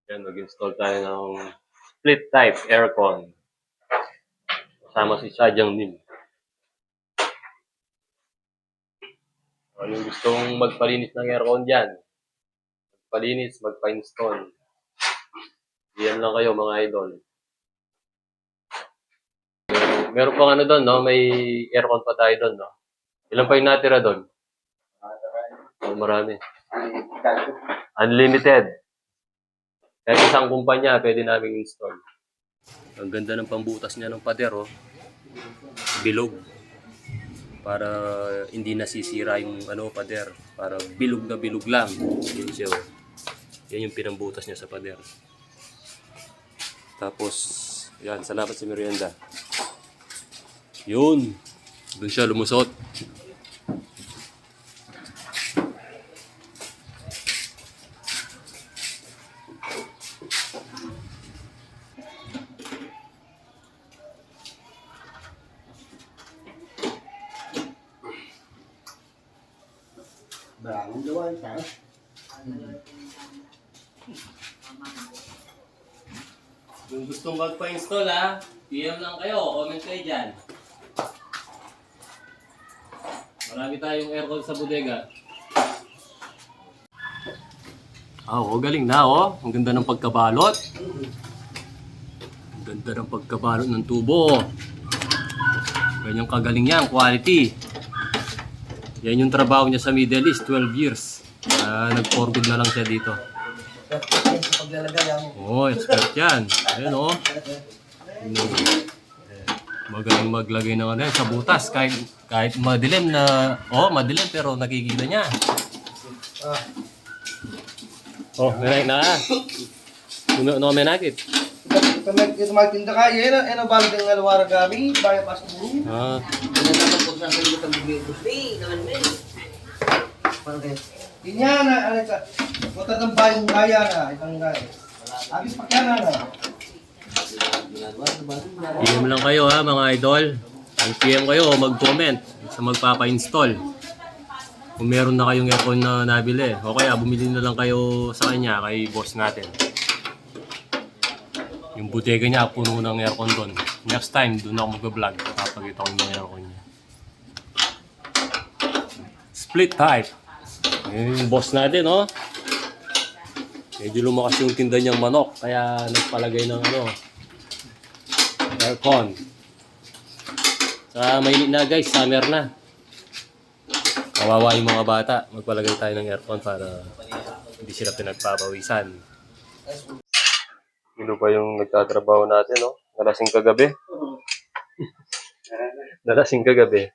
Yan, mag-install tayo ng split type aircon. Kasama si Sadyang Nim. Ano yung gustong magpalinis ng aircon dyan? Magpalinis, magpa-install. Yan lang kayo mga idol. Meron pang ano doon, no? May aircon pa tayo doon, no? Ilan pa yung natira doon? Oh, marami. Unlimited. Kahit isang kumpanya, pwede namin install. Ang ganda ng pambutas niya ng pader, oh. Bilog. Para hindi nasisira yung pader. Para bilog na bilog lang. Yun siya, oh. Yan yung pinambutas niya sa pader. Tapos, yan, salamat sa merienda. Yun. Doon siya lumusot. Bangun doang, tak? Kung gustong magpa-install ha, PM lang kayo, comment kayo dyan. Marami tayong aircon sa bodega. Oh, galing na oh. Ang ganda ng pagkabalot. Ang ganda ng pagkabalot ng tubo. Ganyang kagaling yan, quality. Yan yung trabaho niya sa Middle East, 12 years. Nag-for good na lang siya dito. Oh, expert yan. Ayan oh. Magaling maglagay ng ano yan sa butas. Kahit madilim na, madilim pero nakikita niya. Oh, meron na. Ano may nakit? Ito magtinda ka, yan ang balik ng alawara gabi, bayan pa sa buro. Yun yan, matatambay yung kaya na, itang kaya. Abis pa kaya na. PM lang kayo ha mga idol. Mag-PM kayo, mag-comment sa magpapa-install. Kung meron na kayong aircon na nabili, o kaya bumili na lang kayo sa kanya, kay boss natin. Yung butega niya, puno ng aircon doon. Next time, doon ako mag-vlog. Papagita ko yung aircon niya. Split type. Yung boss natin, oh. Medyo lumakas yung tinda niyang manok, kaya nagpalagay ng aircon. Sa mainit na guys, summer na. Kawawa yung mga bata. Magpalagay tayo ng aircon para hindi sila pinagpapawisan. Sino pa yung nagtatrabaho natin, no? Nalasing kagabi. Nalasing kagabi.